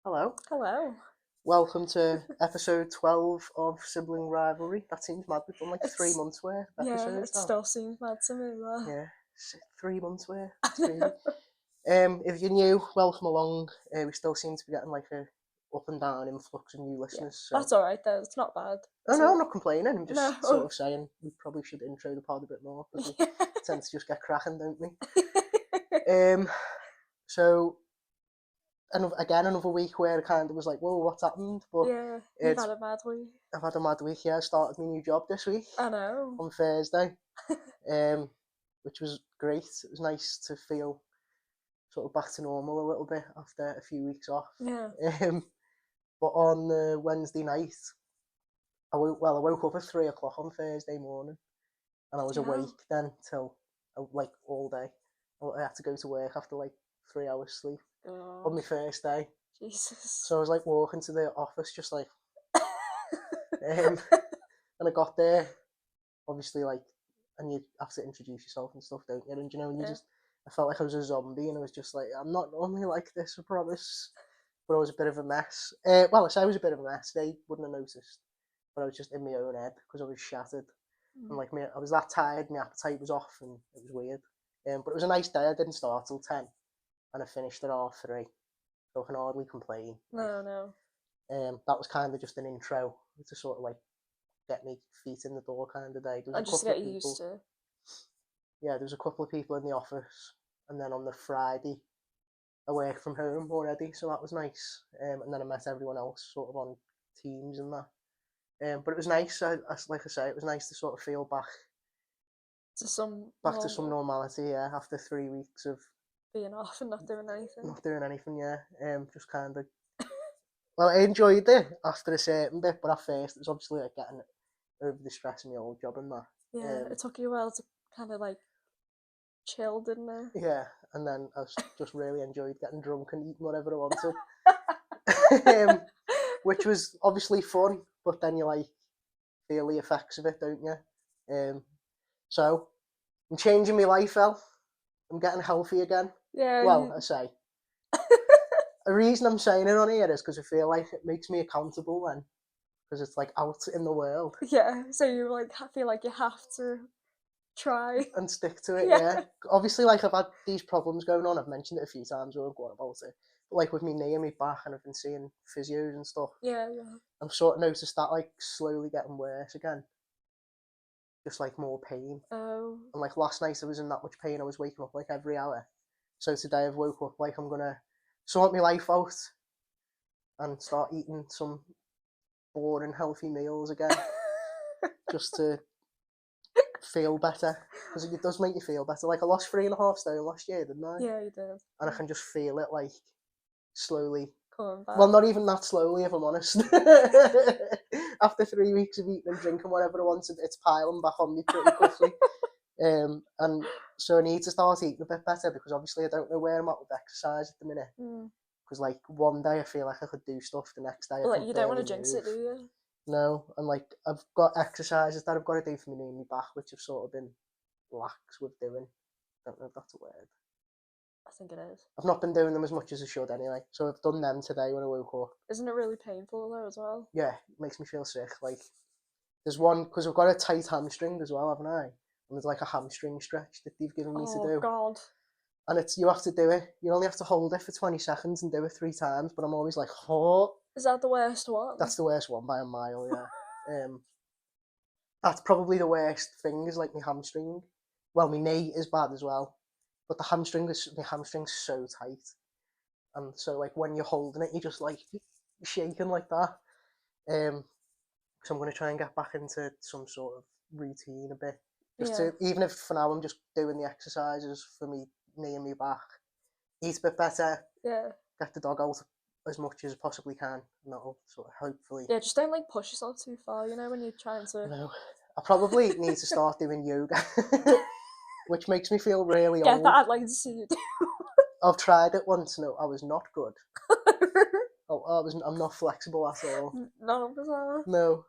Hello. Hello. Welcome to episode 12 of Sibling Rivalry. That seems mad. We've done like 3 months worth of Yeah, episodes it now. still seems mad to me. Yeah, 3 months worth. It's crazy. If you're new, welcome along. We still seem to be getting like a up and down influx of new Yeah, listeners. So. that's alright though. It's not bad. Oh no, I'm not complaining. I'm No. just sort of saying we probably should intro the pod a bit more because we tend to just get cracking, don't we? So again, another week where it kind of was like, whoa, what's happened? But Yeah, you've it's had a mad week. I've had a mad week. Yeah, I started my new job this week I know. on Thursday, which was great. It was nice to feel sort of back to normal a little bit after a few weeks off. Yeah. But on Wednesday night, I woke up at 3 o'clock on Thursday morning, and I was Yeah. awake then till like all day. I had to go to work after like 3 hours sleep on my first day. Jesus. So I was like walking to the office just like, and I got there, obviously like, and you have to introduce yourself and stuff, don't you? And you know, I felt like I was a zombie, and I was just like, I'm not normally like this, I promise. But I was a bit of a mess. Well, I say I was a bit of a mess. They wouldn't have noticed, but I was just in my own head because I was shattered. And like I was that tired, my appetite was off, and it was weird. But it was a nice day. I didn't start till 10, and I finished at 3:30, so I can hardly complain. No. That was kind of just an intro to sort of like get me feet in the door kind of day. There was And just to get used to. Yeah, there was a couple of people in the office, and then on the Friday, I worked from home already, so that was nice. And then I met everyone else sort of on Teams and that. But it was nice. Like I say, it was nice to sort of feel back To some to some normality. Yeah, after 3 weeks of being off and not doing anything. Not doing anything. Yeah. Just kind of. Well, I enjoyed it after a certain bit, but at first it was obviously like getting over the stress in my old job and that. Yeah, it took you a while to kind of like chill, didn't it? Yeah, and then I just really enjoyed getting drunk and eating whatever I wanted, which was obviously fun. But then you like feel the effects of it, don't you? So I'm changing my life, El. I'm getting healthy again. Yeah. Well, I say. The reason I'm saying it on here is because I feel like it makes me accountable then, because it's like out in the world. Yeah, so you like feel like you have to try and stick to it. Yeah. Yeah. Obviously, like I've had these problems going on. I've mentioned it a few times. Or I've gone about it. But like with me knee and my back, and I've been seeing physios and stuff. Yeah. I've sort of noticed that like slowly getting worse again. Just like more pain. Oh. And like last night, I was in that much pain. I was waking up like every hour. So today I've woke up like I'm gonna sort my life out and start eating some boring healthy meals again, just to feel better, because it does make you feel better. Like I lost 3.5 stone last year, didn't I? Yeah, you did. And I can just feel it like slowly. Coming back. Well, not even that slowly, if I'm honest. After 3 weeks of eating and drinking whatever I wanted, it's piling back on me pretty quickly. And so I need to start eating a bit better, because obviously I don't know where I'm at with exercise at the minute. Because like one day I feel like I could do stuff, the next day I Like can you don't want barely to jinx move. it, do you? No, and like I've got exercises that I've got to do for my knee and my back, which I've sort of been lax with doing. Don't know if that's a word. I think it is. I've not been doing them as much as I should anyway, so I've done them today when I woke up. Isn't it really painful though as well? Yeah, it makes me feel sick. Like there's one, because I've got a tight hamstring as well, haven't I? And there's like a hamstring stretch that they've given me to do. Oh God. And you have to do it. You only have to hold it for 20 seconds and do it 3 times. But I'm always like, oh. Is that the worst one? That's the worst one by a mile. Yeah. That's probably the worst thing, is like my hamstring. Well, my knee is bad as well, but my hamstring's so tight, and so like when you're holding it, you're just like shaking like that. So I'm gonna try and get back into some sort of routine a bit, just to, even if for now I'm just doing the exercises for me knee and me back, eat a bit better, get the dog out as much as I possibly can, and that'll sort of hopefully. Yeah, just don't like push yourself too far, you know, when you're trying to. No, I probably need to start doing yoga, which makes me feel really Yeah, old. that I'd like to see you do. I've tried it once. No, I was not good. I'm not flexible at all. None of us are. No,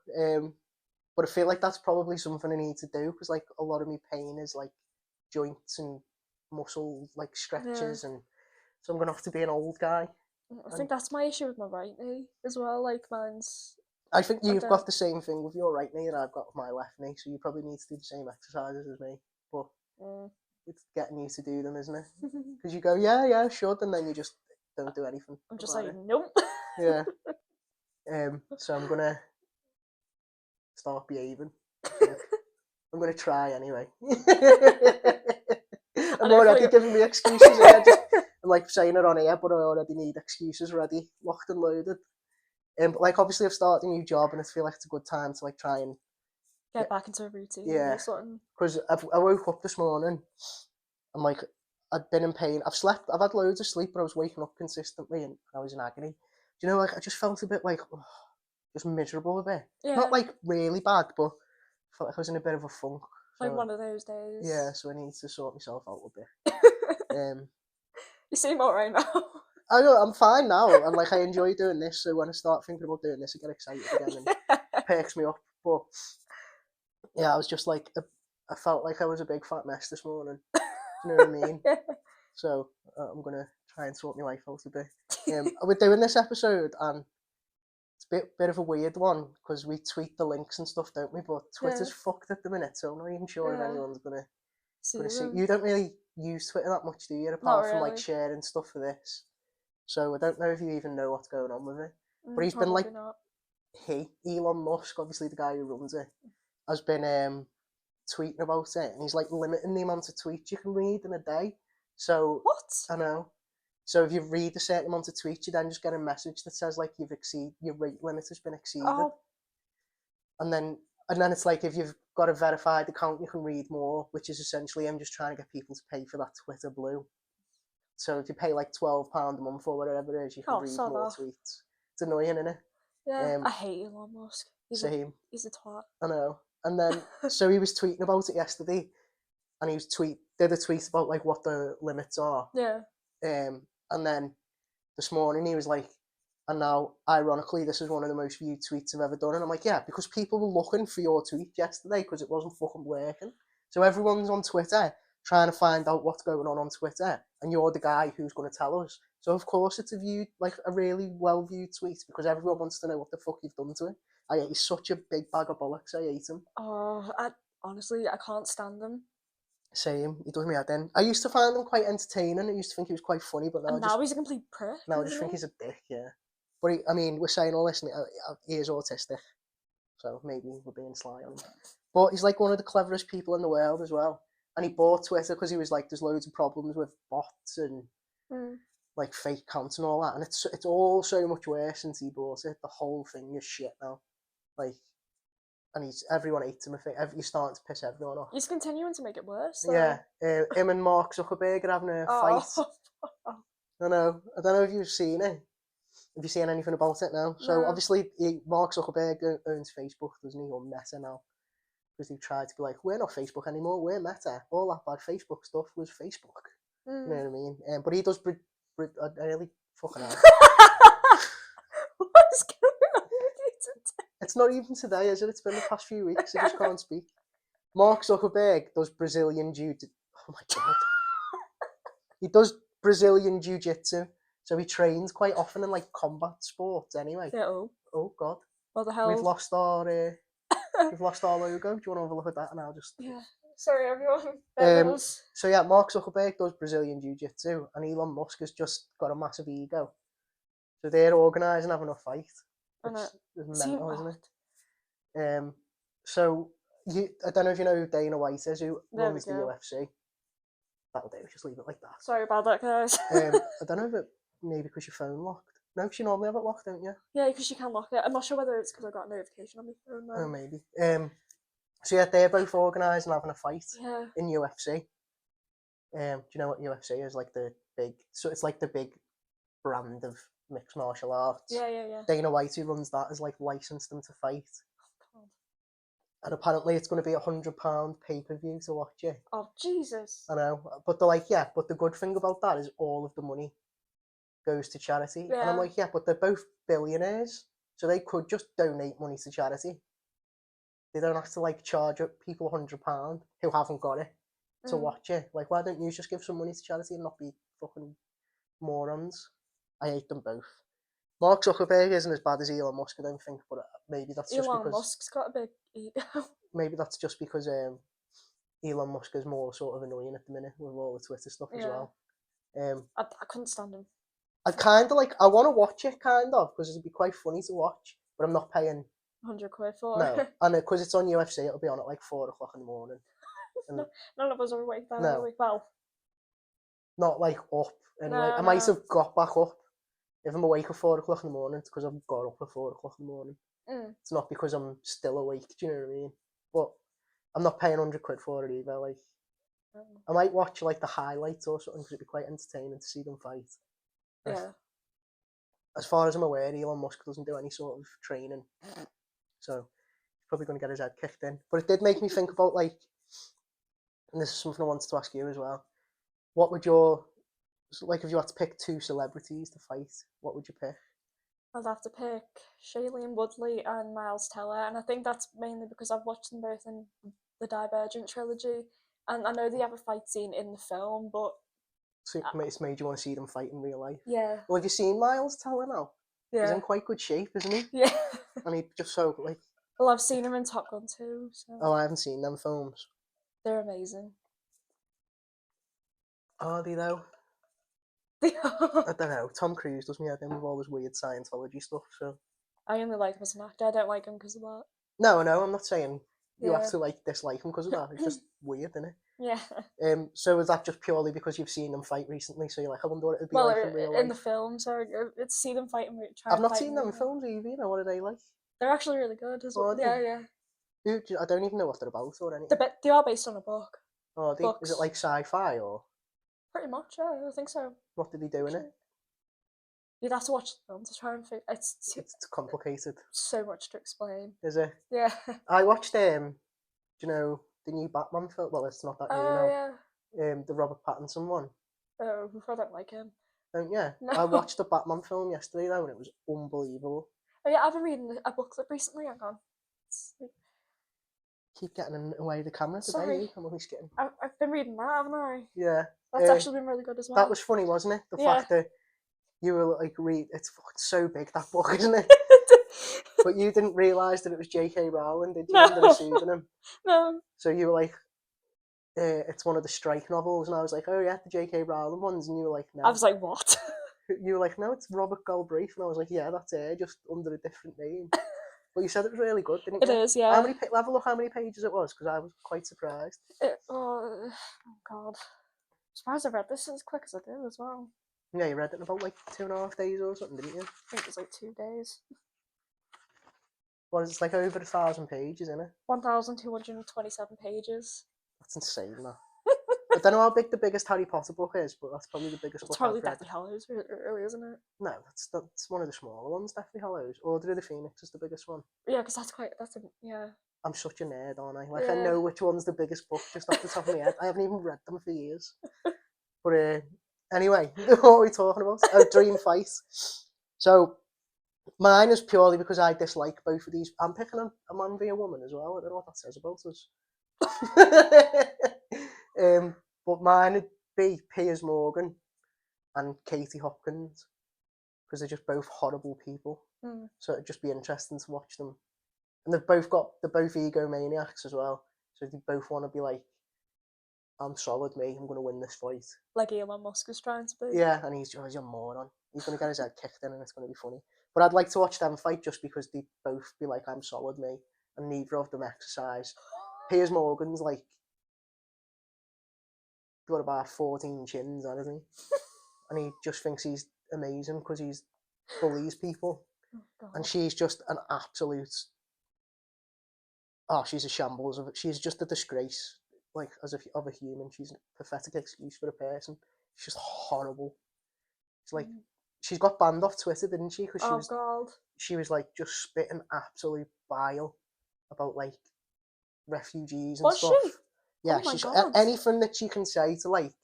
but I feel like that's probably something I need to do, because like a lot of my pain is like joints and muscle like stretches, and so I'm gonna have to be an old guy I think that's my issue with my right knee as well. Like mine's. I think I you've don't- got the same thing with your right knee that I've got with my left knee, so you probably need to do the same exercises as me. But it's getting you to do them, isn't it? Because you go, yeah, I should, and then you just don't do anything. I'm just about like, it. nope. Yeah. So I'm gonna start behaving. I'm gonna try anyway. I'm already giving me excuses here. I'm like saying it on air, but I already need excuses ready, locked and loaded. But like obviously I've started a new job, and I feel like it's a good time to like try and get back into a routine. Yeah. Or something. Because I woke up this morning, and like I'd been in pain. I've had loads of sleep, but I was waking up consistently, and I was in agony. Do you know, like I just felt a bit like just miserable a bit. Yeah. Not like really bad, but I felt like I was in a bit of a funk. Like one of those days. Yeah, so I need to sort myself out a bit. You seem alright now. I know I'm fine now, and like I enjoy doing this. So when I start thinking about doing this, I get excited again, and it perks me up. But yeah, I was just like I felt like I was a big fat mess this morning. Do you know what I mean? So I'm gonna try and sort my life out a bit. We're doing this episode, and it's a bit of a weird one because we tweet the links and stuff, don't we? But Twitter's fucked at the minute, so I'm not even sure if anyone's gonna see. You don't really use Twitter that much, do you? Apart from like sharing stuff for this. So I don't know if you even know what's going on with it. But he's been like, Elon Musk, obviously the guy who runs it, has been tweeting about it, and he's like limiting the amount of tweets you can read in a day. So what? I know. So if you read a certain amount of tweets, you then just get a message that says like your rate limit has been exceeded. Oh. And then it's like if you've got a verified account, you can read more, which is essentially I'm just trying to get people to pay for that Twitter Blue. So if you pay like £12 a month or whatever it is, you can read more tweets. It's annoying, isn't it? Yeah, I hate Elon Musk. Same. He's a twat. I know. And then so he was tweeting about it yesterday, and he did a tweet about like what the limits are. Yeah. And then this morning he was like, and now ironically this is one of the most viewed tweets I've ever done, and I'm like, yeah, because people were looking for your tweet yesterday because it wasn't fucking working. So everyone's on Twitter trying to find out what's going on Twitter, and you're the guy who's going to tell us. So of course it's a really well viewed tweet because everyone wants to know what the fuck you've done to it. He's such a big bag of bollocks. I hate him. Oh, honestly, I can't stand him. Same. He does me head in. I used to find him quite entertaining. I used to think he was quite funny, but now he's a complete prick. Now I just think he's a dick, yeah. But we're saying all this, and he is autistic, so maybe we're being sly on him. But he's like one of the cleverest people in the world as well. And he bought Twitter because he was like, there's loads of problems with bots and like fake accounts and all that. And it's all so much worse since he bought it. The whole thing is shit now. Like, and everyone hates him. I think he's starting to piss everyone off. He's continuing to make it worse. So. Yeah, him and Mark Zuckerberg are having a fight. I know. I don't know if you've seen it. Have you seen anything about it now? So no. Obviously, Mark Zuckerberg owns Facebook, doesn't he, or Meta now? Because they tried to be like, we're not Facebook anymore, we're Meta. All that bad Facebook stuff was Facebook. You know what I mean? But he does I really fucking hell. What's going on with you today? It's not even today, is it? It's been the past few weeks. I just can't speak. Mark Zuckerberg does Brazilian jiu-jitsu. Oh my god. He does Brazilian jiu-jitsu. So he trains quite often in like combat sports anyway. Yeah, oh god. What the hell? We've lost our logo. Do you want to have a look at that? And I'll just... Yeah. Sorry, everyone. So yeah, Mark Zuckerberg does Brazilian Jiu-Jitsu, and Elon Musk has just got a massive ego. So they're organising having a fight. It's mental, isn't it? So I don't know if you know who Dana White is, who runs the UFC. That'll do. Just leave it like that. Sorry about that, guys. I don't know if it maybe because your phone locked. No, because you normally have it locked, don't you? Yeah, because you can lock it. I'm not sure whether it's because I got a notification on my phone. Though. Oh, maybe. So yeah, they're both organising having a fight in UFC. Do you know what UFC is? Like so it's like the big brand of mixed martial arts. Yeah. Dana White, who runs that, has like licensed them to fight. Oh, God. And apparently it's going to be £100 pay-per-view to watch it. Oh, Jesus. I know. But they're like, yeah, but the good thing about that is all of the money goes to charity. Yeah. And I'm like, yeah, but they're both billionaires, so they could just donate money to charity. They don't have to like charge people £100 who haven't got it to watch it. Like, why don't you just give some money to charity and not be fucking morons? I hate them both. Mark Zuckerberg isn't as bad as Elon Musk, I don't think, but maybe that's just Elon because Musk's got a big ego. maybe that's just because Elon Musk is more sort of annoying at the minute with all the Twitter stuff as Yeah. well. I couldn't stand him. I kind of like, I want to watch it kind of because it'd be quite funny to watch, but I'm not paying. £100 for No, it. and because it's on UFC, it'll be on at like 4 o'clock in the morning. And No, none of us are awake then, No. are we? Well, not like up anyway. No, I might no. have got back up. If I'm awake at 4 o'clock in the morning, it's because I've got up at 4 o'clock in the morning. It's not because I'm still awake, do you know what I mean? But I'm not paying £100 for it either. Like, I might watch like the highlights or something because it'd be quite entertaining to see them fight. yeah. As far as I'm aware, Elon Musk doesn't do any sort of training, so he's probably going to get his head kicked in. But it did make me think about like, and this is something I wanted to ask you as well. What would your, like, if you had to pick 2 celebrities to fight, what would you pick? I'd have to pick Shailene Woodley and Miles Teller, and I think that's mainly because I've watched them both in the Divergent trilogy, and I know they have a fight scene in the film, but So it's made you want to see them fight in real life. yeah. Well, have you seen Miles Teller now? He's Yeah. in quite good shape, isn't he? Yeah. And he just so like. Well, I've seen him in Top Gun too, so Oh, I haven't seen them films. they're amazing. Are they though? They I are. don't know. Tom Cruise does me head in with all this weird Scientology stuff. So I only like him as an actor. I don't like him because of that. no, I'm not saying you Yeah. have to like dislike him because of that. It's just weird, isn't it? Yeah. So is that just purely because you've seen them fight recently? So you're like, I wonder what it'd be Well, like in real life. in the film, so it's see them fighting. I've not seen them in films either. You know, what are they like? They're actually really good as well. Are they? Yeah, yeah. I don't even know what they're about or anything. They are based on a book. Oh, is it like sci-fi or? Pretty much, yeah, I think so. What did he do in it? You'd have to watch the film to try and figure. It's complicated. So much to explain. Is it? Yeah. I watched do you know the new Batman film? Well, it's not that new now. Yeah. The Robert Pattinson one. Oh, I don't like him. Yeah. No. I watched the Batman film yesterday though, and it was unbelievable. Oh yeah, I've been reading a book clip recently. Hang on. Keep getting in the way of the camera today. Sorry. I'm always getting. I've been reading that, haven't I? Yeah. That's actually been really good as well. That was funny, wasn't it? The fact that you were like, it's fucking so big, that book, isn't it? But you didn't realise that it was J.K. Rowling, did you? Under the pseudonym. No. So you were like, it's one of the Strike novels, and I was like, oh yeah, the J.K. Rowling ones, and you were like, no. I was like, what? You were like, no, it's Robert Galbraith, and I was like, yeah, that's it, just under a different name. But you said it was really good, didn't you? It is, yeah. How many how many pages it was? Because I was quite surprised. Oh God. I'm surprised I read this as quick as I did as well. Yeah, you read it in about like 2.5 days or something, didn't you? I think it was like 2 days. Well, it's like over 1,000 pages, isn't it? 1,227 pages. That's insane, that. I don't know how big the biggest Harry Potter book is, but that's probably the biggest book It's probably I've read. Deathly Hallows, really, isn't it? No, that's one of the smaller ones, Deathly Hallows. Order of the Phoenix is the biggest one. Yeah, because yeah. I'm such a nerd, aren't I? Like, I know which one's the biggest book just off the top of my head. I haven't even read them for years. But anyway, what are we talking about? Dream fight. So, mine is purely because I dislike both of these. I'm picking a man via woman as well. I don't know what that says about us. But mine would be Piers Morgan and Katie Hopkins, because they're just both horrible people. So it'd just be interesting to watch them. And they're both egomaniacs as well. So they both want to be like, I'm solid, mate, I'm going to win this fight. Like Elon Musk is trying to be. Yeah, and he's a moron. He's going to get his head kicked in and it's going to be funny. But I'd like to watch them fight just because they'd both be like, I'm solid, mate. And neither of them exercise. Piers Morgan's like, got about 14 chins, hasn't he? And he just thinks he's amazing because he bullies people. Oh, and she's just an absolute... Oh, she's a shambles of it. She's just a disgrace, like, of a human. She's a pathetic excuse for a person. She's just horrible. It's like, she's got banned off Twitter, didn't she? Because she was like just spitting absolute bile about like refugees and stuff. She? Yeah, she's anything that she can say to like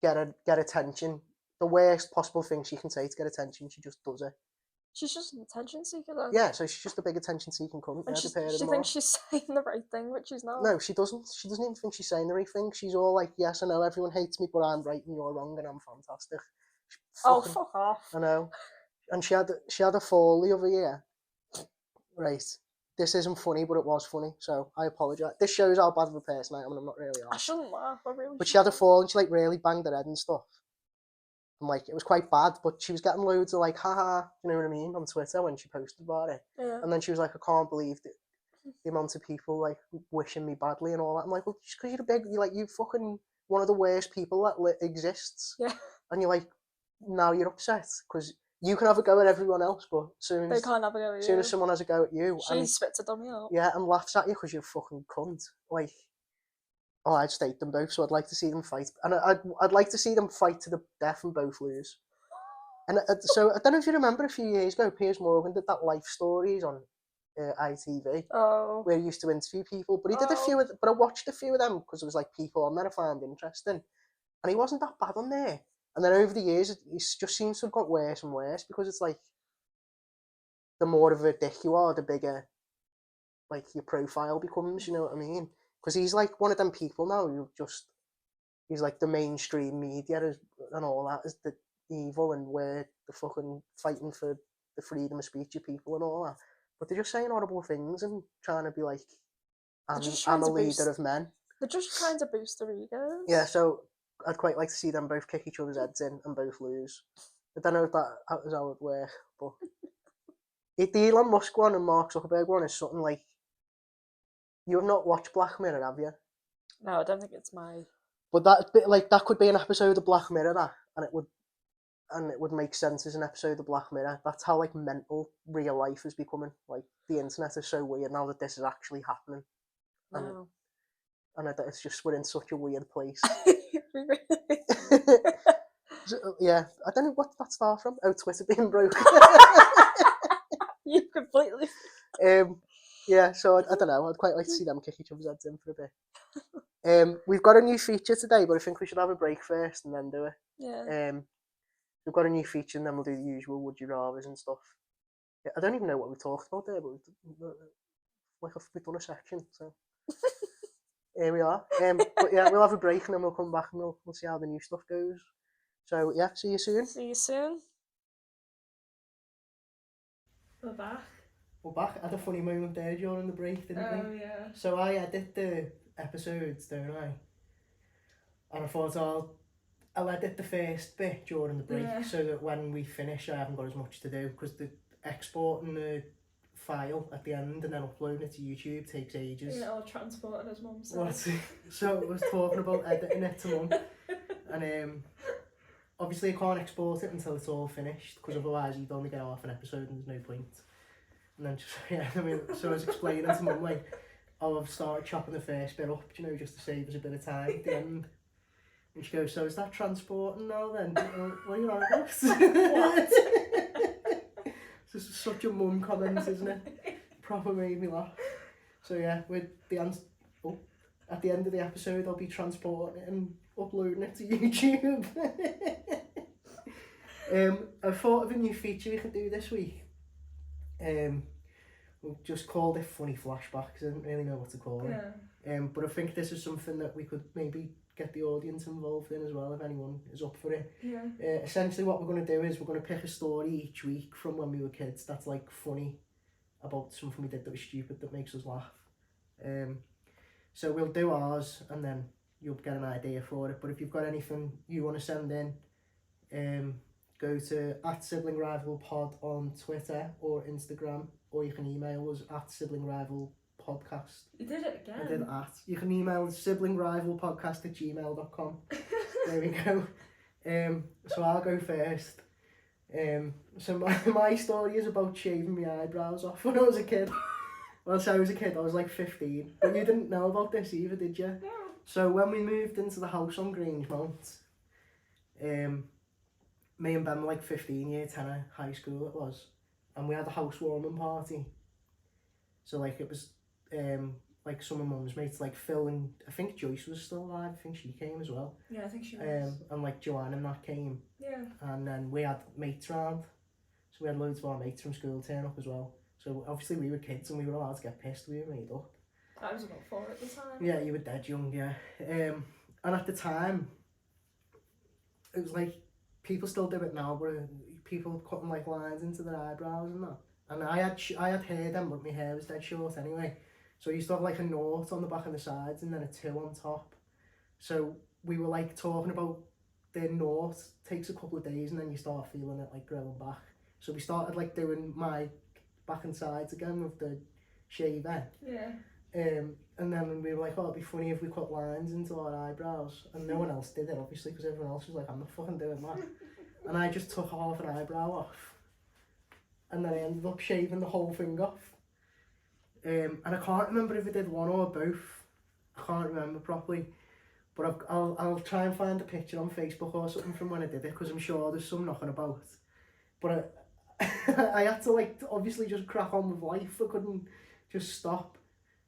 get attention. The worst possible thing she can say to get attention, she just does it. She's just an attention seeker, though. Yeah, so she's just a big attention seeking cunt. And she thinks she's saying the right thing, which she's not. No, she doesn't. She doesn't even think she's saying the right thing. She's all like, yes, I know everyone hates me, but I'm right and you're wrong and I'm fantastic. Oh, Fucking, fuck off. I know. And she had a fall the other year. Right. This isn't funny, but it was funny, so I apologise. This shows how bad of a person I am, and I'm not really I on. shouldn't laugh, I really But she had a shouldn't. fall, and she like really banged her head and stuff. And like it was quite bad, but she was getting loads of like, haha, you know what I mean, on Twitter when she posted about it. Yeah. And then she was like, I can't believe the amount of people like wishing me badly and all that. I'm like, well, just because you're fucking one of the worst people that exists. Yeah. And you're like, now you're upset because you can have a go at everyone else, but soon They as can't have a go at soon you. as someone has a go at you, She and spits a dummy out. yeah, and laughs at you because you're a fucking cunt. Like, oh, I'd state them both, so I'd like to see them fight, and I'd like to see them fight to the death and both lose. And so I don't know if you remember a few years ago, Piers Morgan did that Life Stories on ITV, Oh. where he used to interview people. But he did a few, but I watched a few of them because there was like people on there I found interesting, and he wasn't that bad on there. And then over the years, it just seems to have got worse and worse because it's like the more of a dick you are, the bigger like your profile becomes. You know what I mean? Because he's like one of them people now who just he's like the mainstream media and all that is the evil and we're the fucking fighting for the freedom of speech of people and all that. But they're just saying horrible things and trying to be like, I'm a leader of men. They're just trying to boost their egos. Yeah, so I'd quite like to see them both kick each other's heads in and both lose. I don't know if that is how it would work, but the Elon Musk one and Mark Zuckerberg one is something like, you have not watched Black Mirror, have you? No, I don't think it's my... But that could be an episode of Black Mirror, that, and it would make sense as an episode of Black Mirror. That's how like mental real life is becoming. Like the internet is so weird now that this is actually happening. No. And it's just we're in such a weird place. Yeah, I don't know what that start from. Oh, Twitter being broken. You completely... Yeah, so I don't know. I'd quite like to see them kick each other's heads in for a bit. We've got a new feature today, but I think we should have a break first and then do it. Yeah. We've got a new feature and then we'll do the usual would you rathers and stuff. Yeah, I don't even know what we talked about there, but we've done a section, so here we are. But yeah, we'll have a break and then we'll come back and we'll see how the new stuff goes. So yeah, see you soon. See you soon. We're back. We're back. I had a funny moment there during the break, didn't we? Oh yeah. So I edit the episodes, don't I? And I thought I'll edit the first bit during the break so that when we finish I haven't got as much to do, because the exporting the file at the end and then uploading it to YouTube takes ages. Yeah, I'll transport it, as Mum said. What? So I was talking about editing it to Mum, and obviously I can't export it until it's all finished, because otherwise you'd only get half an episode and there's no point. And then so I was explaining to Mum like, I've started chopping the first bit up, just to save us a bit of time at the end. And she goes, so is that transporting now then? What are you on about? What? This is such a mum comment, isn't it? Proper made me laugh. So yeah, at the end of the episode I'll be transporting it and uploading it to YouTube. I thought of a new feature we could do this week. We just called it Funny Flashbacks. I didn't really know what to call it. But I think this is something that we could maybe get the audience involved in as well, if anyone is up for it. Yeah. Essentially what we're going to do is we're going to pick a story each week from when we were kids that's like funny, about something we did that was stupid that makes us laugh. So we'll do ours and then you'll get an idea for it. But if you've got anything you want to send in, go to @siblingrivalpod on Twitter or Instagram, or you can email us at siblingrivalpodcast. You did it again. I did at. You can email siblingrivalpodcast@gmail.com. There we go. So I'll go first. So my story is about shaving my eyebrows off when I was a kid. Well, so I was a kid, I was like 15. But you didn't know about this either, did you? No. So when we moved into the house on Grangemount, me and Ben were like 15, year 10 of high school it was, and we had a housewarming party. So like it was like some of Mum's mates, like Phil and I think Joyce was still alive, I think she came as well. Yeah, I think she was. And like Joanne and that came. Yeah. And then we had mates round. So we had loads of our mates from school turn up as well. So obviously we were kids and we were allowed to get pissed, we were made up. I was about 4 at the time. Yeah, you were dead young, yeah. And at the time, it was like people still do it now, but people cutting like lines into their eyebrows and that. And I had hair then, but my hair was dead short anyway. So I used to have like a nought on the back and the sides and then a 2 on top. So we were like talking about the nought takes a couple of days and then you start feeling it like growing back. So we started like doing my back and sides again with the shaver. Yeah. And then we were like, oh, it'd be funny if we cut lines into our eyebrows. And no one else did it, obviously, because everyone else was like, I'm not fucking doing that. And I just took half an eyebrow off. And then I ended up shaving the whole thing off. And I can't remember if I did one or both. I can't remember properly. But I'll try and find a picture on Facebook or something from when I did it, because I'm sure there's some knocking about. But I had to like obviously just crack on with life. I couldn't just stop.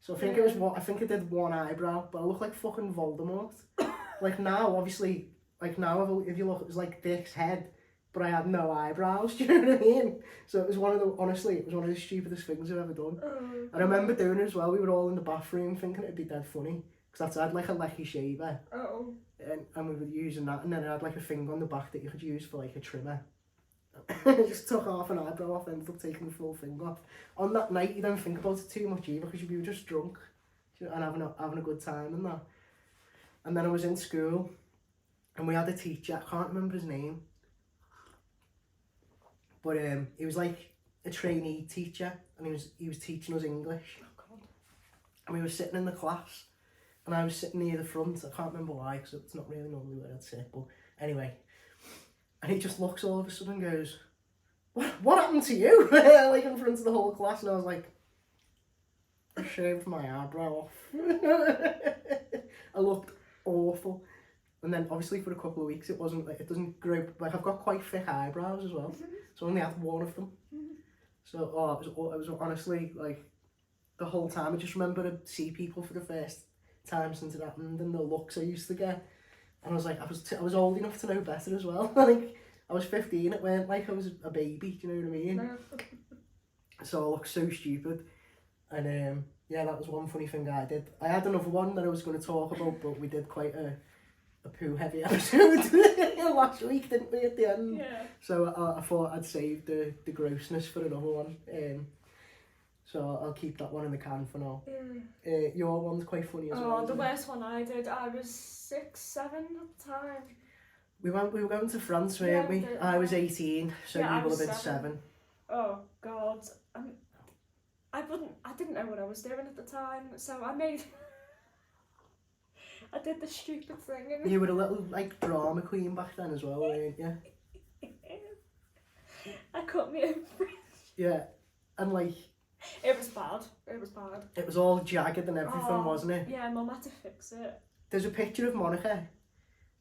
So I think I think I did one eyebrow, but I look like fucking Voldemort. Like now, obviously, like now if you look, it was like Dick's head, but I had no eyebrows. Do you know what I mean? So it was one of the stupidest things I've ever done. And I remember doing it as well. We were all in the bathroom thinking it'd be dead funny, because I had like a lecky shaver. And we were using that, and then I had like a thing on the back that you could use for like a trimmer. I just took half an eyebrow off, ended up taking the full thing off. On that night, you don't think about it too much either, because you were just drunk and having a good time and that. And then I was in school, and we had a teacher. I can't remember his name, but he was like a trainee teacher, and he was teaching us English. Oh God. And we were sitting in the class, and I was sitting near the front. I can't remember why, because it's not really normally where I'd sit, but anyway. And he just looks all of a sudden and goes, what happened to you? Like in front of the whole class. And I was like, I shaved my eyebrow off. I looked awful. And then obviously for a couple of weeks it doesn't grow, like I've got quite thick eyebrows as well. So I only had one of them. So it was honestly like the whole time. I just remember to see people for the first time since it happened and the looks I used to get. And I was like, I was old enough to know better as well. Like, I was 15, it weren't like I was a baby, do you know what I mean? No. So I looked so stupid. And yeah, that was one funny thing I did. I had another one that I was going to talk about, but we did quite a poo-heavy episode last week, didn't we, at the end? Yeah. So I thought I'd save the grossness for another one. So I'll keep that one in the can for now. Your one's quite funny as well. Oh, the worst one I did, I was 6, 7 at the time. We were going to France, weren't we? I was 18, so Yeah, you would have been 7. Oh God. I didn't know what I was doing at the time, so I did the stupid thing. And You were a little like drama queen back then as well, weren't you? I cut me open. Yeah, and like It was bad. It was bad. it was all jagged and everything, wasn't it? Yeah, Mum had to fix it. There's a picture of Monica.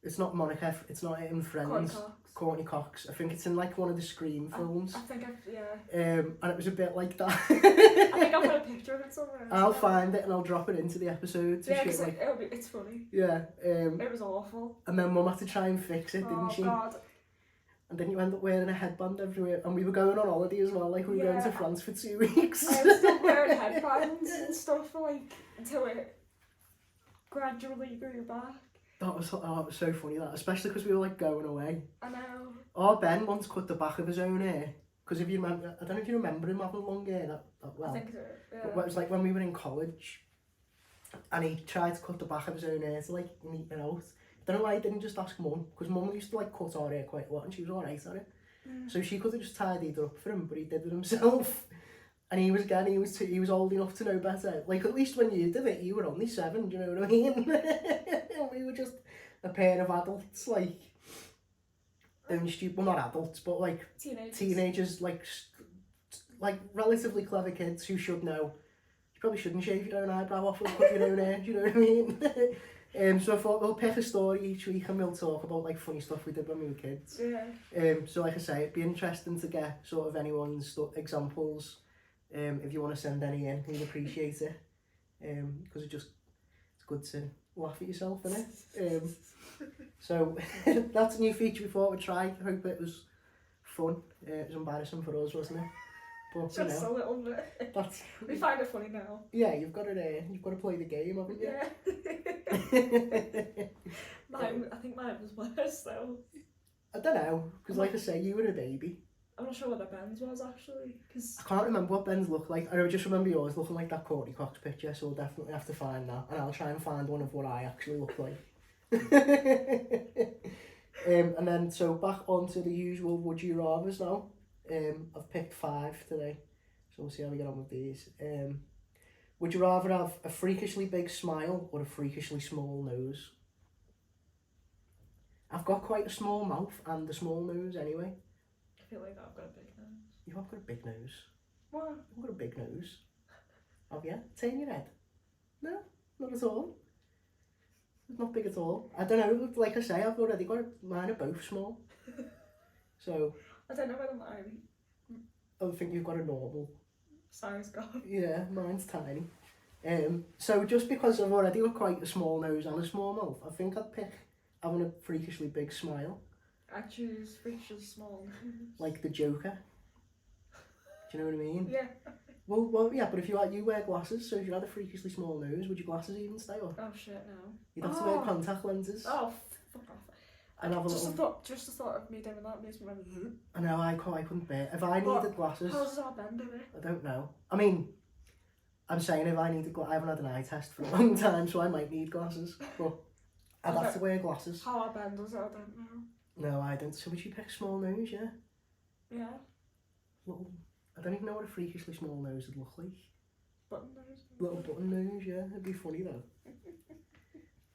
It's not Monica. It's not in Friends. Courtney Cox. I think it's in like one of the Scream films. I think yeah. And it was a bit like that. I think I've got a picture of it somewhere. I'll find it and I'll drop it into the episode. To Yeah, show, because like, it's funny. yeah. It was awful. And then Mum had to try and fix it, didn't she? Oh God. And then you end up wearing a headband everywhere. And we were going on holiday as well, like we were going to France for 2 weeks. I was still wearing headbands and stuff until it gradually grew back. It was so funny, that, especially because we were like going away. I know. Our Ben once cut the back of his own hair. Because if you remember, I don't know if you remember him having long hair that well. I think so, yeah. But it was like when we were in college and he tried to cut the back of his own hair to like neaten it out. I don't know why he didn't just ask Mum, because Mum used to like cut our hair quite a lot and she was alright at it. So she could have just tidied it up for him, but he did it himself. And he was old enough to know better. Like, at least when you did it, you were only 7, do you know what I mean? We were just a pair of adults, like, doing stupid, well, not adults, but like teenagers, like relatively clever kids who should know. You probably shouldn't shave your own eyebrow off or cut your own hair, do you know what I mean? So I thought we'll pick a story each week and we'll talk about like funny stuff we did when we were kids. Yeah. So like I say, it'd be interesting to get sort of anyone's examples. If you want to send any in, we'd appreciate it. Because it's good to laugh at yourself, isn't it? So that's a new feature we thought we'd try. I hope it was fun. It was embarrassing for us, wasn't it? But Just a little bit. We find it funny now. Yeah, you've got to play the game, haven't you? Yeah. I think mine was worse though. I don't know, because like I say, you were a baby. I'm not sure what a Ben's was actually, because I can't remember what Ben's looked like. I just remember yours looking like that Courtney Cox picture, so we'll definitely have to find that, and I'll try and find one of what I actually look like. And then, so back onto the usual would you rathers now. I've picked 5 today, so we'll see how we get on with these. Would you rather have a freakishly big smile or a freakishly small nose? I've got quite a small mouth and a small nose anyway. I feel like I've got a big nose. You have got a big nose. What? You've got a big nose. Have you? Turn your head. No, not at all. It's not big at all. I don't know, like I say, I've already got mine are both small. So I don't know whether mine I think you've got a normal. size gone. Yeah, mine's tiny. So just because I've already got quite a small nose and a small mouth, I think I'd pick having a freakishly big smile. I choose freakishly small nose. Like the Joker. Do you know what I mean? Yeah. Well, yeah, but if you wear glasses, so if you had a freakishly small nose, would your glasses even stay up? Oh shit, no. You'd have to wear contact lenses. Oh, fuck off. And have a just little... the thought of me doing that makes me remember. I know, I couldn't bear. If I needed glasses... How does our Ben do it? I don't know. I mean, I'm saying if I needed glasses, I haven't had an eye test for a long time, so I might need glasses. But I'd have to wear glasses. How our Ben does it, I don't know. No, I don't. So would you pick small nose, yeah? Yeah. Little... I don't even know what a freakishly small nose would look like. Button nose. Little button nose, yeah. It'd be funny though.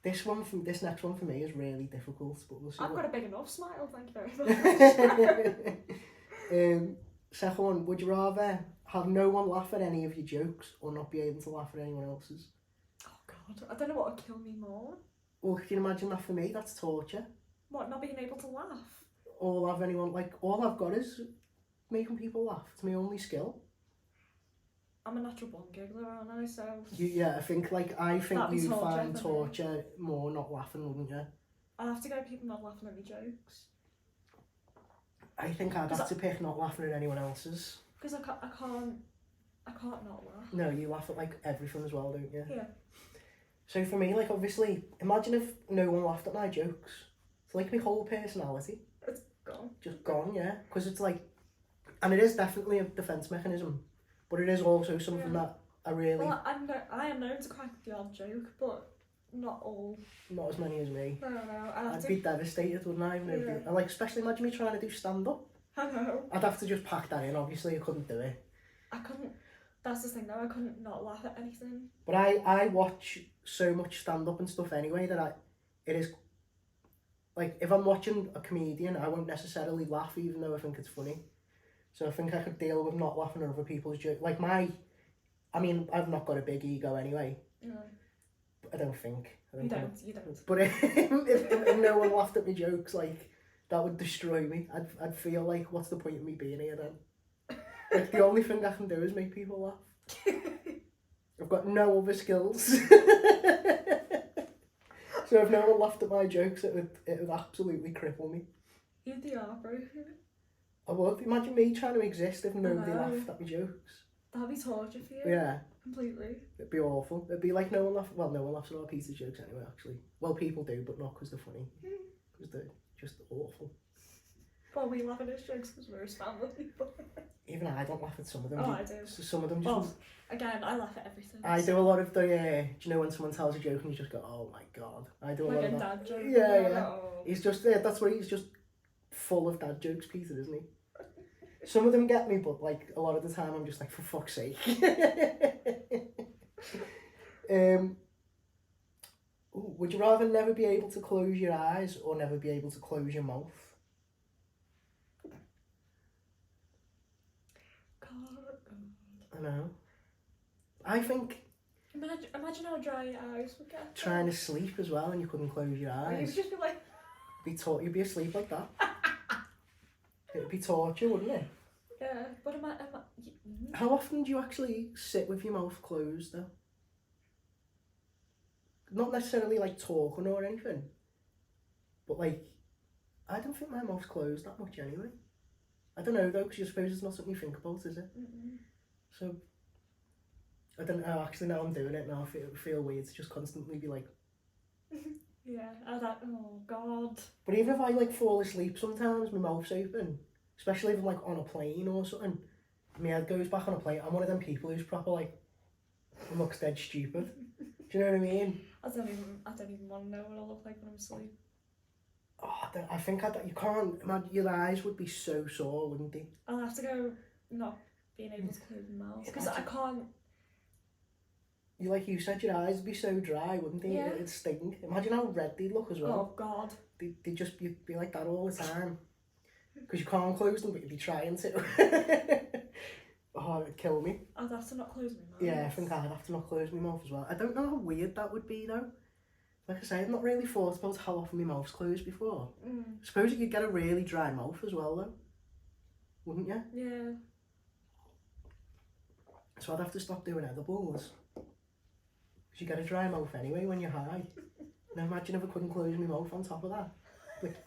This next one for me is really difficult, but we'll see. I've got a big enough smile, thank you very much. Second one, would you rather have no one laugh at any of your jokes or not be able to laugh at anyone else's? Oh god, I don't know what would kill me more. Well, can you imagine that for me? That's torture. What, not being able to laugh? All I've got is making people laugh. It's my only skill. I'm a natural born giggler, aren't I? So I think That'd be you'd torture find for me. torture more not laughing, wouldn't you? I'll have to go people not laughing at my jokes. I think I'd have to pick not laughing at anyone else's. Because I can't not laugh. No, you laugh at like everything as well, don't you? Yeah. So for me, like obviously, imagine if no one laughed at my jokes. It's like my whole personality. It's gone. Just gone, yeah. Because it's like, and it is definitely a defence mechanism, but it is also something that I really... Well, I am known to crack the odd joke, but not all. Not as many as me. No. I'd be devastated, wouldn't I? Yeah. And like, especially imagine me trying to do stand-up. I know. I'd have to just pack that in, obviously, I couldn't do it. I couldn't. That's the thing though, I couldn't not laugh at anything. But I watch so much stand-up and stuff anyway that it is... Like, if I'm watching a comedian, I won't necessarily laugh even though I think it's funny. So I think I could deal with not laughing at other people's jokes. Like I've not got a big ego anyway. No. I don't think. You don't. But if no one laughed at my jokes, like, that would destroy me. I'd feel like, what's the point of me being here then? Like, the only thing I can do is make people laugh. I've got no other skills. So if no one laughed at my jokes, it would absolutely cripple me. You'd be heartbroken. I would. Imagine me trying to exist if nobody laughed at my jokes. That'd be torture for you. Yeah. Completely. It'd be awful. It'd be like no one laughs at our pizza jokes anyway, actually. Well, people do, but not because they're funny. Because they're just awful. Well, we laugh at his jokes because we're his family. Even I don't laugh at some of them. Oh, I do. So some of them just... Well, again, I laugh at everything. I do a lot of the... do you know when someone tells a joke and you just go, oh my god. I do a lot of that. Dad joke. Yeah. Oh. He's just... that's where he's just full of dad jokes, Peter, isn't he? Some of them get me, but like a lot of the time I'm just like, for fuck's sake. Would you rather never be able to close your eyes or never be able to close your mouth? God. I know. I think... Imagine how dry your eyes would get. Trying to sleep as well and you couldn't close your eyes. You'd just be like... You'd be asleep like that. It'd be torture, wouldn't it? Yeah, but How often do you actually sit with your mouth closed though? Not necessarily like talking or anything, but like, I don't think my mouth's closed that much anyway. I don't know though, because I suppose it's not something you think about, is it? Mm-mm. So, I don't know, actually now I'm doing it now, I feel weird to just constantly be like, Yeah, oh god. But even if I like fall asleep sometimes, my mouth's open, especially if I'm like on a plane or something, my head goes back on a plane. I'm one of them people who's proper like, looks dead stupid. Do you know what I mean? I don't even want to know what I look like when I'm asleep. Oh, I think you can't imagine, your eyes would be so sore, wouldn't they? I'll have to go not being able to close my mouth because I can't. Like you said, your eyes would be so dry, wouldn't they? Yeah. It'd stink. Imagine how red they'd look as well. Oh god. They'd just be like that all the time. Because you can't close them, but you'd be trying to. Oh, it'd kill me. I'd have to not close my mouth. Yeah, I think I'd have to not close my mouth as well. I don't know how weird that would be though. Like I say, I've not really thought about how often my mouth's closed before. I suppose you could get a really dry mouth as well though. Wouldn't you? Yeah. So I'd have to stop doing edibles. Because you get a dry mouth anyway when you're high. Now imagine if I couldn't close my mouth on top of that. Like,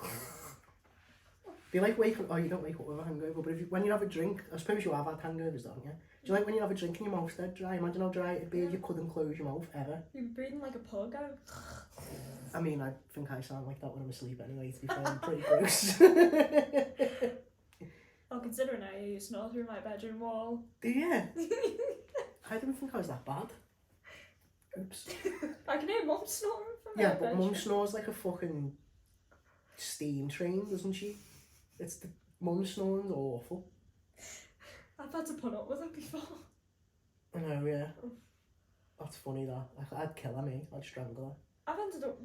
be like waking. Oh, you don't wake up with a hangover, but when you have a drink, I suppose you have had hangovers, don't you? Do you like when you have a drink and your mouth's dead dry? Imagine how dry it'd be if you couldn't close your mouth ever. You're breathing like a pug out. I mean, I think I sound like that when I'm asleep anyway, to be fair. I'm pretty gross. Oh, considering I snore through my bedroom wall. Yeah. I didn't think I was that bad. Oops. I can hear Mum snoring from Yeah, my but bedroom. Mum snores like a fucking steam train, doesn't she? It's the Mum snoring's awful. I've had to put up with it before. I know, yeah. That's funny that. I'd kill her, mate. I'd strangle her. I've ended up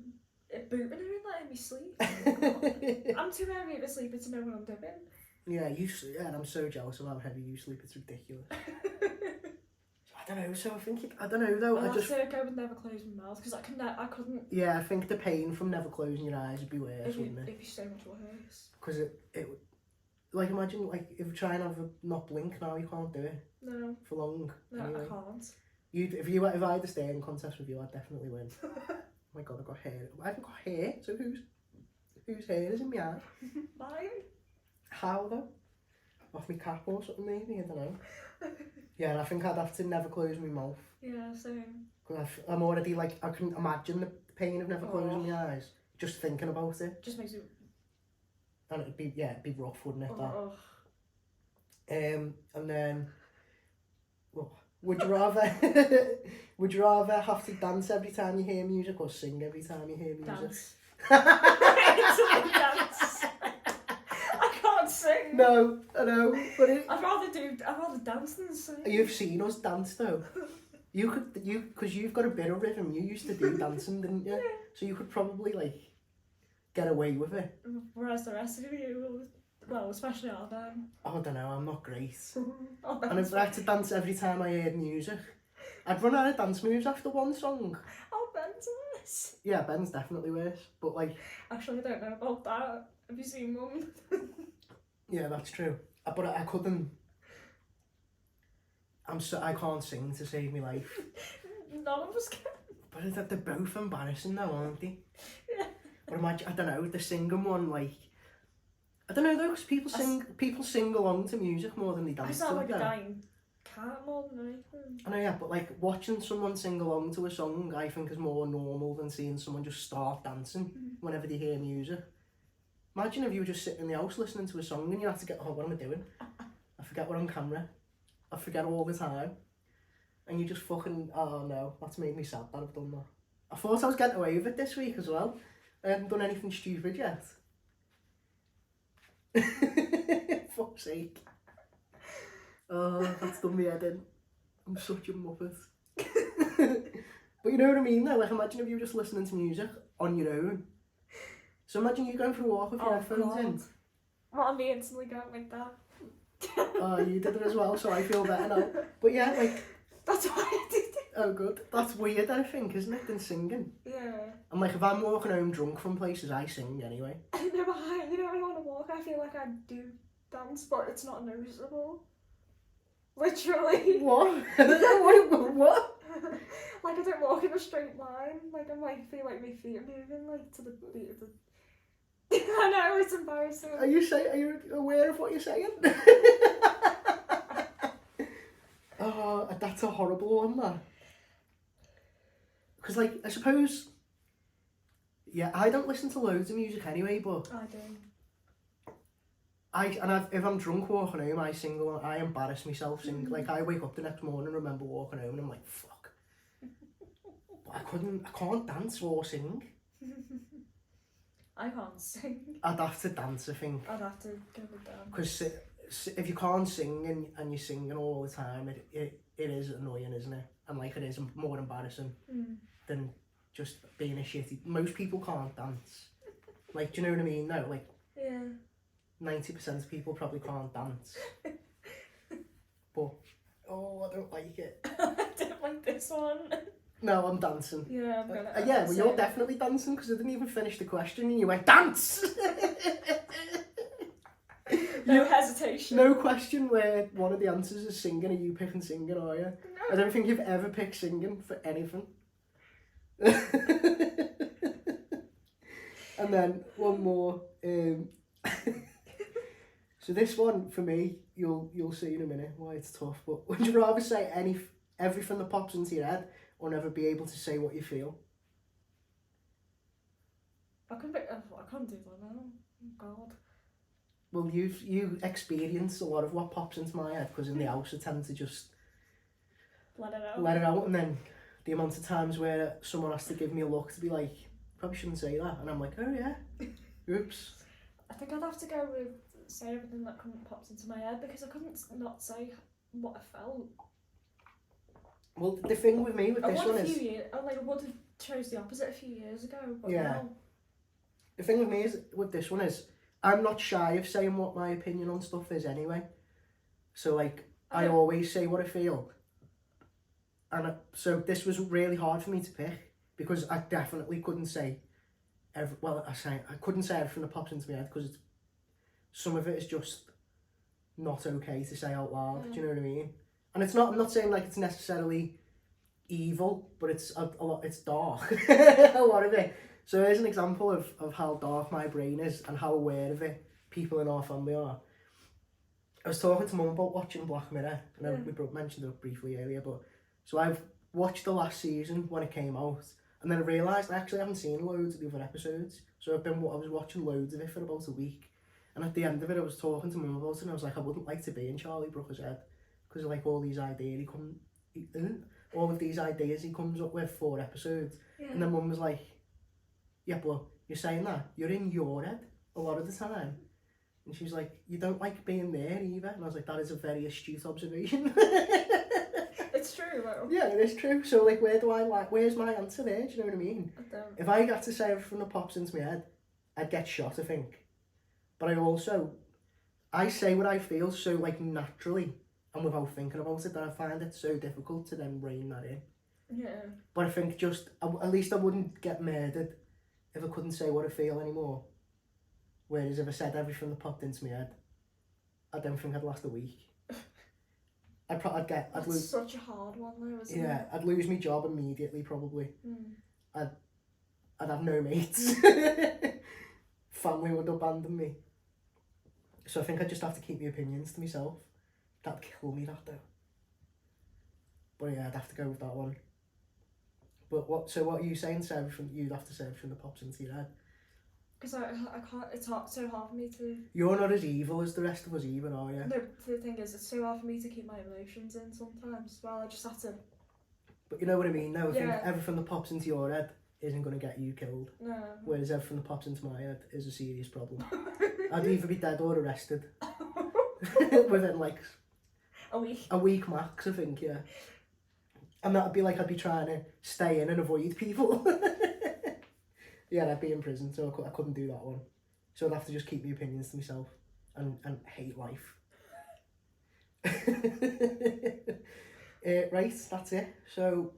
booting her and letting me sleep. I'm too heavy of a sleeper to know what I'm doing. Yeah, and I'm so jealous of how heavy you sleep. It's ridiculous. I don't know. So I don't know though. I'll have to go and never close my mouth because I couldn't. Yeah, I think the pain from never closing your eyes would be worse, wouldn't it? It'd be so much worse. Because it would. Like imagine like if you try and have a not blink now, you can't do it No. for long. No, anyway. I can't. If I had a staring contest with you, I'd definitely win. Oh my god, I've got hair. I haven't got hair, so whose hair is in my eye? Mine? How though? Off my cap or something maybe, I don't know. Yeah, I think I'd have to never close my mouth. Yeah, same. Because I'm already like, I can imagine the pain of never closing my eyes. Just thinking about it. Just makes it. And it'd be rough, wouldn't it? Oh. And then, well, would you rather have to dance every time you hear music or sing every time you hear music? Dance. Dance. I can't sing. No, I know, but I'd rather dance than sing. You've seen us dance though. Because you've got a bit of rhythm. You used to do dancing, didn't you? Yeah. So you could probably like get away with it. Whereas the rest of you, well, especially Arden. Oh, I don't know. I'm not great. Oh, And if I had to dance every time I heard music, I'd run out of dance moves after one song. Oh, Ben's worse. Yeah, Ben's definitely worse. But like, Actually, I don't know about that. Have you seen Mum? yeah, that's true. But I couldn't. I can't sing to save my life. None of us can. But they're both embarrassing now, aren't they? Yeah. But imagine, I don't know, the singing one, like, I don't know though, because people sing along to music more than they dance I to sound it like a now. dying cat more than anything. I know, yeah, but like watching someone sing along to a song, I think is more normal than seeing someone just start dancing whenever they hear music. Imagine if you were just sitting in the house listening to a song and you have to get, oh, what am I doing? I forget we're on camera. I forget all the time. And you just fucking, oh no, that's made me sad that I've done that. I thought I was getting away with it this week as well. I haven't done anything stupid yet. Fuck's sake. Oh, that's done me head in. I'm such a muppet. But you know what I mean though? Like imagine if you were just listening to music on your own. So imagine you going for a walk with your headphones in. Well, me instantly going like that. Oh, you did it as well, so I feel better now. But yeah, like... That's why I did it. Oh, good. That's weird, I think, isn't it, than singing? Yeah. And like, if I'm walking home drunk from places, I sing anyway. No, but when I want to walk, I feel like I do dance, but it's not noticeable. Literally. What? What? Like, I don't walk in a straight line. Like, I might feel like my feet are moving, like, to the beat of the... I know, it's embarrassing. Are you aware of what you're saying? Oh, that's a horrible one, that. Because, like, I suppose Yeah, I don't listen to loads of music anyway, but I do. if I'm drunk walking home, I sing along. I embarrass myself singing. Like, I wake up the next morning and remember walking home and I'm like, fuck. But I can't dance or sing. I can't sing. I'd have to dance, I think. I'd have to go with dance. Because if you can't sing and you're singing all the time, it is annoying, isn't it? And like, it is more embarrassing than just being a shitty. Most people can't dance. Like, do you know what I mean? No, like, Yeah. 90% of people probably can't dance. But, I don't like it. I don't like this one. No, I'm dancing. Yeah, I'm gonna. Yeah, well, you're definitely dancing because I didn't even finish the question and you went, dance! No hesitation. No question where one of the answers is singing. Are you picking singing, are you? No. I don't think you've ever picked singing for anything. And then one more. So this one, for me, you'll see in a minute why it's tough, but would you rather say everything that pops into your head or never be able to say what you feel? I can't do that now. Oh, God. Well, you experience a lot of what pops into my head because in the house I tend to just let it out, and then the amount of times where someone has to give me a look to be like, probably shouldn't say that, and I'm like, oh yeah, oops. I think I'd have to go with say everything that pops into my head because I couldn't not say what I felt. Well, the thing with me with this one is, I would have chose the opposite a few years ago. But yeah. Now... The thing with me is with this one is I'm not shy of saying what my opinion on stuff is anyway. So like I always say what I feel, and so this was really hard for me to pick because I definitely couldn't say I couldn't say everything that pops into my head because some of it is just not okay to say out loud. Do you know what I mean? And it's not. I'm not saying like it's necessarily evil, but it's a lot. It's dark. A lot of it. So here's an example of how dark my brain is and how aware of it people in our family are. I was talking to Mum about watching Black Mirror, and we mentioned it briefly earlier. But so I've watched the last season when it came out, and then I realised I actually haven't seen loads of the other episodes. So I was watching loads of it for about a week, and at the end of it, I was talking to Mum about it, and I was like, I wouldn't like to be in Charlie Brooker's head because like all these ideas he comes up with 4 episodes, and then Mum was like, yeah, but you're saying that you're in your head a lot of the time. And she was like, you don't like being there either. And I was like, that is a very astute observation. It's true though. Yeah, it is true. So like, where's my answer there? Do you know what I mean? I don't. If I got to say everything that pops into my head, I'd get shot, I think. But I say what I feel so like naturally and without thinking about it that I find it so difficult to then rein that in. Yeah. But I think at least I wouldn't get murdered if I couldn't say what I feel anymore. Whereas if I said everything that popped into my head, I don't think I'd last a week. I'd lose. Such a hard one though, isn't it? Yeah, I'd lose my job immediately probably. I'd have no mates. Family would abandon me. So I think I'd just have to keep my opinions to myself. That'd kill me, that though. But yeah, I'd have to go with that one. But what are you saying? Say everything, you'd have to say everything that pops into your head. Because I can't, it's so hard for me to... You're not as evil as the rest of us even, are you? No, the thing is, it's so hard for me to keep my emotions in sometimes as well. I just have to... But you know what I mean? No, I think everything that pops into your head isn't going to get you killed. No. Whereas everything that pops into my head is a serious problem. I'd either be dead or arrested. Within like... A week max, I think, yeah. And that'd be like I'd be trying to stay in and avoid people. Yeah, I'd be in prison, so I couldn't do that one. So I'd have to just keep my opinions to myself and hate life. Right, that's it. So,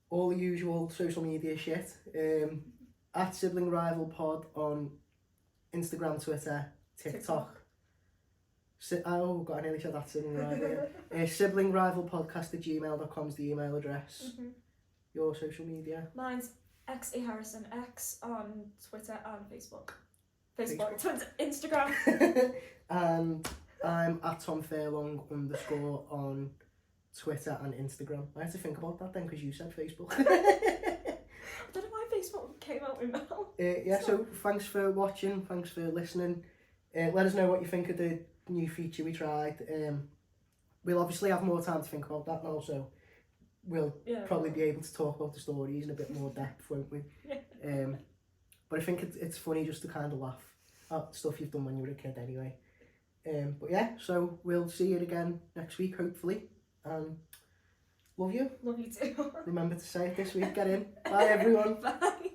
all the usual social media shit. At Sibling Rival Pod on Instagram, Twitter, TikTok. I nearly said that, Sibling Rival. siblingrivalpodcast@gmail.com is the email address. Your social media? Mine's XE Harrison X on Twitter and Facebook. Twitter, Instagram. And I'm at Tom Fairlong _ on Twitter and Instagram. I had to think about that then because you said Facebook. I don't know why Facebook came out with mouth. Yeah, so thanks for watching, thanks for listening. Let us know what you think of the new feature we tried. We'll obviously have more time to think about that now, so we'll probably be able to talk about the stories in a bit more depth, won't we? But I think it's funny just to kind of laugh at stuff you've done when you were a kid anyway. But yeah, so we'll see you again next week, hopefully. Love you. Love you too. Remember to say it this week. Get in. Bye, everyone. Bye.